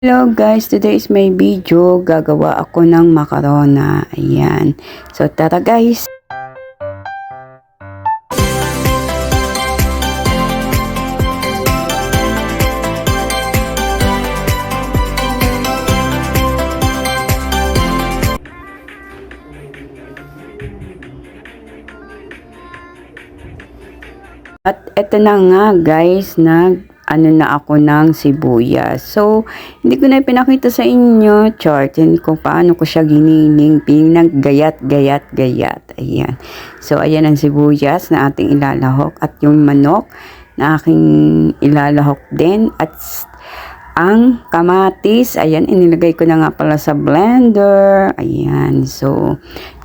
Hello guys, today is my video. Gagawa ako ng macarona. Ayan. So tara guys. At eto na nga guys, na ako ng sibuyas. So, hindi ko na pinakita sa inyo, chartin kung paano ko siya giniling, gayat. Ayan. So, ayan ang sibuyas na ating ilalahok at yung manok na aking ilalahok din at ang kamatis, ayan, inilagay ko na nga pala sa blender. Ayan. So,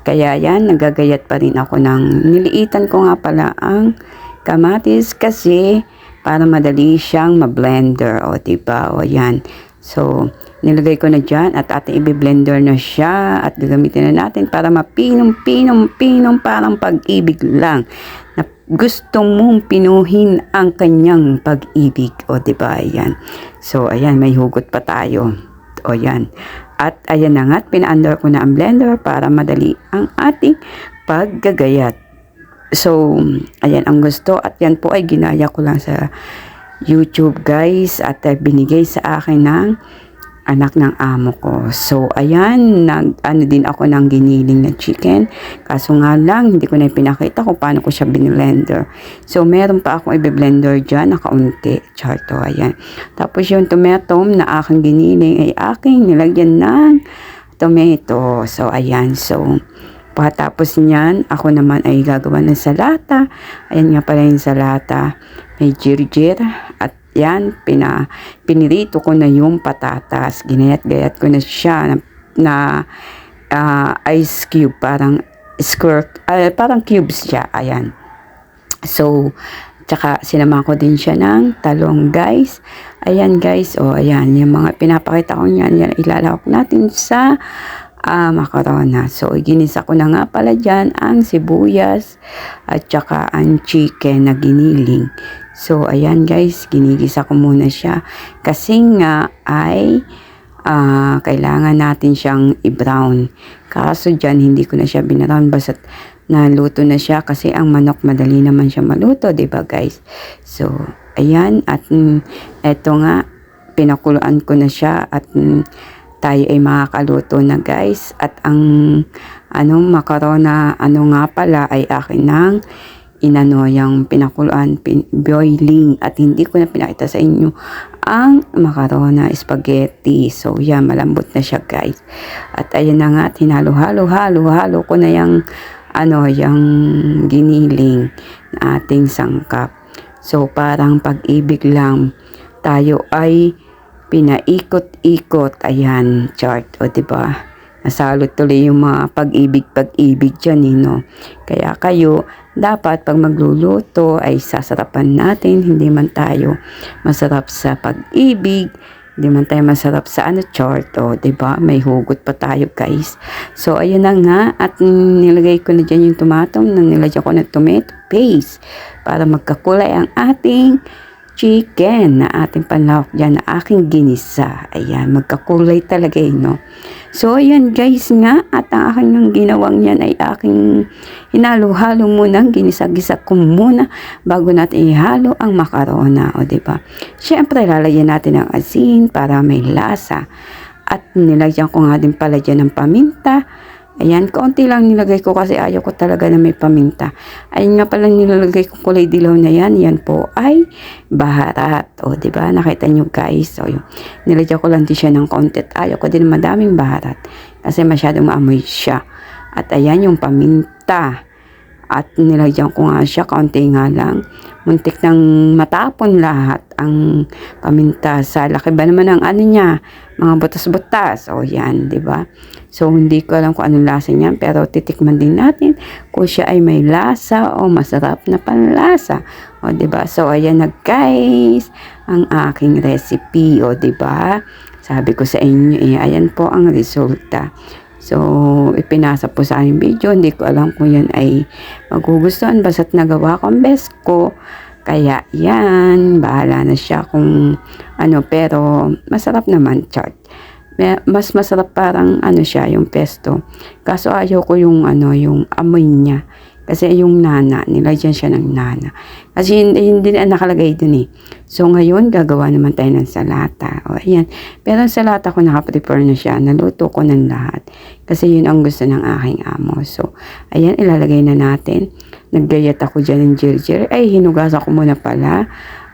kaya yan, nagagayat pa rin ako niliitan ko nga pala ang kamatis kasi para madali siyang ma-blender. O, diba? O, yan. So, nilagay ko na dyan at ating i-blender na siya at gagamitin na natin para mapinong parang pag-ibig lang. Na gusto mong pinuhin ang kanyang pag-ibig. O, diba? Ayan. So, ayan. May hugot pa tayo. O, yan. At, ayan na nga. Pina-under ko na ang blender para madali ang ating paggagayat. So, ayan ang gusto at yan po ay ginaya ko lang sa YouTube guys at binigay sa akin ng anak ng amo ko. So, ayan, din ako ng giniling na chicken. Kaso nga lang, hindi ko na pinakita kung paano ko siya binblender. So, meron pa akong i-blender dyan, nakaunti. Charto, ayan. Tapos yung tomato na aking giniling ay aking nilagyan ng tomato. So, ayan. So, pagkatapos niyan, ako naman ay gagawa ng salata. Ayan nga pala yung salata. May jirjir. At yan, pinirito ko na yung patatas. Ginayat-gayat ko na siya na ice cube. Parang parang cubes siya. Ayan. So, tsaka sinama ko din siya ng talong guys. Ayan guys. O, ayan. Yung mga pinapakita ko niyan. Yan, ilalawak natin sa macarona. So, ginisa ko na nga pala dyan ang sibuyas at saka ang chicken na giniling. So, ayan guys, ginigisa ko muna siya kasi nga ay kailangan natin siyang i-brown. Kaso dyan, hindi ko na siya binrown basta't naluto na siya kasi ang manok madali naman siya maluto, diba guys? So, ayan at eto nga, pinakuluan ko na siya at tayo ay makakaluto na guys at ang macarona nga pala ay akin ng yung pinakuluan, boiling at hindi ko na pinakita sa inyo ang macarona spaghetti. So yan, malambot na siya guys at ayan na nga, hinalo-halo ko na yung giniling na ating sangkap. So parang pag-ibig lang tayo ay pinaikot-ikot. Ayan, chart. O, diba? Nasalot tuloy yung mga pag-ibig dyan, no? Kaya kayo, dapat pag magluluto ay sasarapan natin. Hindi man tayo masarap sa pag-ibig. Hindi man tayo masarap sa chart. O, diba? May hugot pa tayo, guys. So, ayun na nga. At nilagay ko na dyan yung tomato. Nilagyan ko ng tomato paste para magkakulay ang ating chicken na ating panlawak dyan na aking ginisa. Ayan, magkakulay talaga no? So, ayan guys nga, at ang aking nang ginawang yan ay aking hinalo-halo muna, ginisa-gisa ko muna bago natin ihalo ang macarona. O, diba? Siyempre, lalagyan natin ng asin para may lasa. At nilagyan ko nga din pala dyan ng paminta. Ayan, konti lang nilagay ko kasi ayaw ko talaga na may paminta. Ayun nga pala nilalagay ko kulay dilaw na yan. Yan po ay baharat. O, diba? Nakita nyo guys. So, nilagyan ko lang din siya ng konti. Ayaw ko din madaming baharat. Kasi masyadong maamoy siya. At ayan yung paminta. At nilagyan ko nga siya, kaunti nga lang. Muntik nang matapon lahat ang paminta. Sa laki ba naman ang niya? Mga butas-butas. O yan, di ba? So, hindi ko alam kung anong lasa niyan. Pero titikman din natin kung siya ay may lasa o masarap na panlasa. O, di ba? So, ayan na guys. Ang aking recipe. O, di ba? Sabi ko sa inyo, ayan po ang resulta. So, ipinasa po sa aking video. Hindi ko alam kung yan ay magugustuhan. Basta't nagawa ko ang best ko Kaya yan, bahala na siya kung ano, pero masarap naman, chart. Mas masarap parang ano siya, yung pesto. Kaso ayaw ko yung ano, yung amoy niya. Kasi yung nana, nilagyan siya ng nana. Kasi hindi na nakalagay dun eh. So ngayon, gagawa naman tayo ng salata. O ayan. Pero ang salata ko nakaprepare na siya. Naluto ko ng lahat. Kasi yun ang gusto ng aking amo. So, ayan, ilalagay na natin. Naggayat ako dyan ng ginger. Ay, hinugasan ko muna pala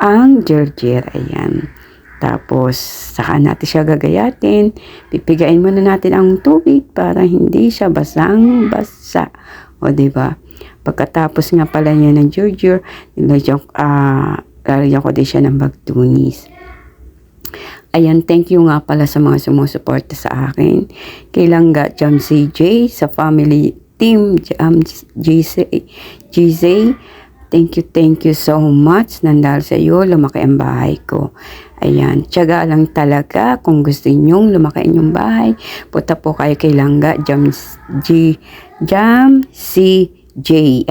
ang ginger. Ayan. Tapos, saka natin siya gagayatin. Pipigain muna natin ang tubig para hindi siya basang-basa. O, diba? Pagkatapos nga pala niya ng ginger, lalagyan ko din siya ng bagtunis. Ayan, thank you nga pala sa mga sumusuporta sa akin. Kay Langga Jam CJ, sa family team GZ. Thank you so much. Nandahil sa iyo, lumaki ang bahay ko. Ayan, tiyaga lang talaga. Kung gusto nyong lumaki inyong bahay, punta po kayo kay Langga Jam CJ.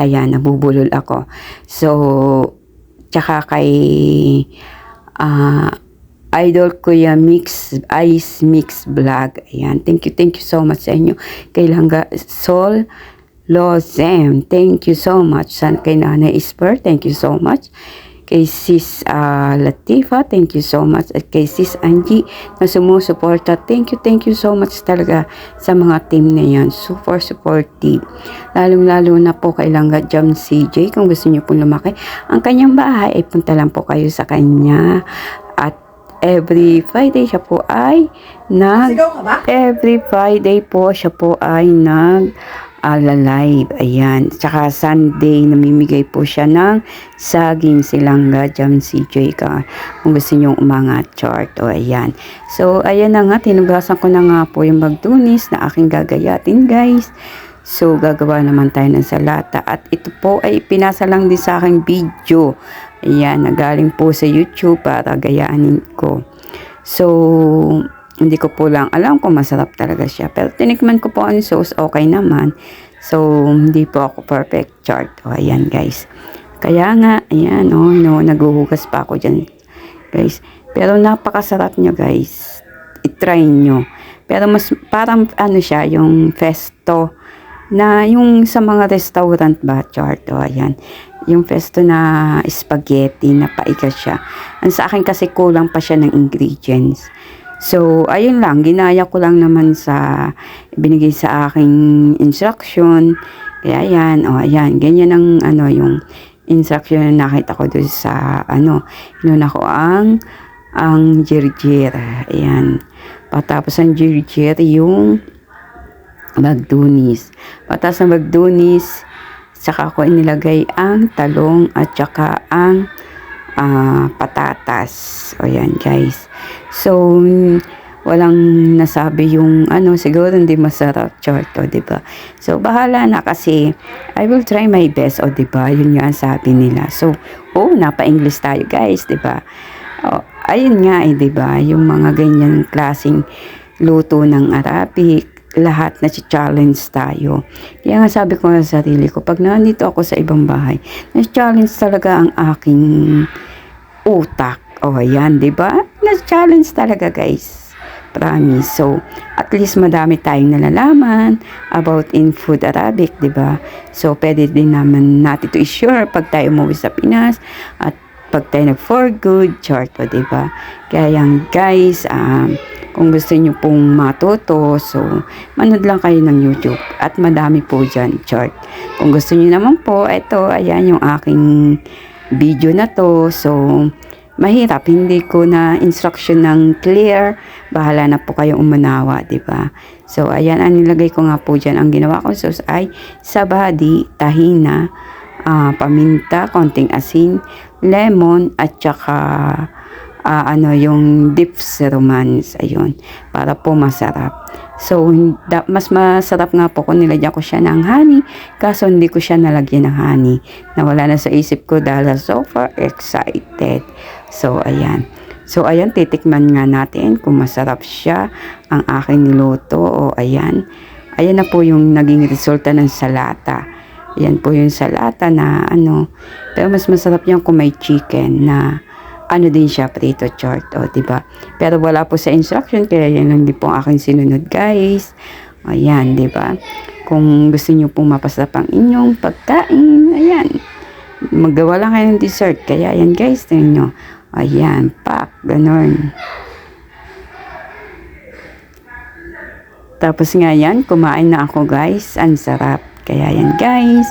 Ayan, nabubulol ako. So, tsaka kay Idol Kuya Ice Mix Vlog. Ayan, thank you so much sa inyo. Kay Langga Sol Lozem, thank you so much. Kay Nanay Esper, thank you so much. Kay Sis Latifa, thank you so much. At kay Sis Angie na sumusuporta, thank you so much talaga sa mga team na yan. Super supportive. Lalong-lalo na po kay Langga Jam CJ. Kung gusto niyo pong lumaki ang kanyang bahay, ay punta lang po kayo sa kanya. At every Friday siya po ay every Friday po siya po ay live. Ayan. Tsaka Sunday, namimigay po siya ng saging si Langga Jam CJ ka. Kung gusto nyong umangat chart. O, ayan. So, ayan na nga. Tinugasan ko na nga po yung bagtunis na aking gagayatin, guys. So, gagawa naman tayo ng salata. At ito po ay pinasa lang din sa aking video. Ayan. Nagaling po sa YouTube para gayaanin ko. So, hindi ko po lang alam kung masarap talaga siya. Pero tinikman ko po ang sauce, okay naman. So, hindi po ako perfect chart. O, ayan guys. Kaya nga, ayan, naguhugas pa ako dyan, guys. Pero napakasarap nyo, guys. I-try nyo. Pero mas parang ano siya, yung festo na yung sa mga restaurant ba, chart. O, ayan. Yung festo na spaghetti, na paiga siya. Ang sa akin kasi kulang pa siya ng ingredients. So, ayun lang, ginaya ko lang naman sa binigay sa aking instruction. Kaya ayan, ayan, ganyan ang yung instruction na nakita ko doon sa inuna ko ang ginger. Ayan. Patapos ang ginger, yung bagdunis. Patapos ng bagdunis, saka ko inilagay ang talong at saka ang patatas. O yan guys. So, walang nasabi yung siguro hindi masarap chart, o diba? So, bahala na kasi I will try my best, o diba? Yun nga ang sabi nila. So, napa-English tayo guys, diba? Ayun nga diba? Yung mga ganyan klaseng luto ng Arabic, lahat na challenge tayo. Kaya nga sabi ko sa sarili ko, pag nandito ako sa ibang bahay, na-challenge talaga ang aking utak. Ayan, diba? Na-challenge talaga, guys. Promise. So, at least madami tayong nalalaman about in food Arabic, diba? So, pwede din naman natin to i-share pag tayo umuwi sa Pinas at pag tayo nag-for good, chart po, diba? Kaya yan, guys, kung gusto nyo pong matuto, so, manood lang kayo ng YouTube. At madami po dyan, chart. Kung gusto nyo naman po, ito, ayan yung aking video na to. So, mahirap. Hindi ko na instruction ng clear. Bahala na po kayong umanawa, diba? So, ayan, ang nilagay ko nga po dyan. Ang ginawa ko sauce ay sabadi, tahina, paminta, konting asin, lemon, at saka yung dips romance, ayun, para po masarap. So, mas masarap nga po kung nilagyan ko siya ng honey, kaso hindi ko siya nalagyan ng honey. Nawala na sa isip ko dahil so far excited. So, ayan. So, ayan, titikman nga natin kung masarap siya ang aking niluto. O, ayan. Ayan na po yung naging resulta ng salata. Ayan po yung sa lata na ano. Pero mas masarap yan kung may chicken na ano din siya, prito chort, o, diba? Pero wala po sa instruction, kaya yan lang din po ang aking sinunod, guys. Ayan, diba? Kung gusto nyo pong mapasarap ang inyong pagkain, ayan. Magawa lang kayo ng dessert. Kaya yan, guys, tingnan nyo. Ayan, pak, ganon. Tapos nga yan, kumain na ako, guys. Ang sarap. Kaya yan, guys.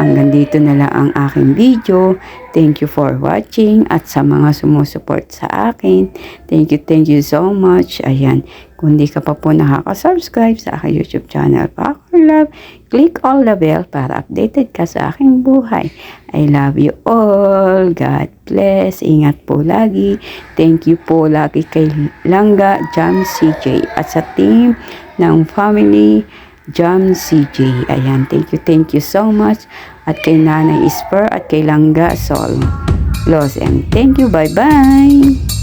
Hanggang dito na lang ang aking video. Thank you for watching. At sa mga sumusuport sa akin, thank you so much. Ayan. Kung di ka pa po nakaka-subscribe sa aking YouTube channel, Paco Love, click all the bell para updated ka sa aking buhay. I love you all. God bless. Ingat po lagi. Thank you po lagi kay Langga Jam CJ at sa team ng family Jam CJ. Ayan, thank you so much. At kay Nanay Isper at kay Langga Sol. Los and thank you. Bye-bye.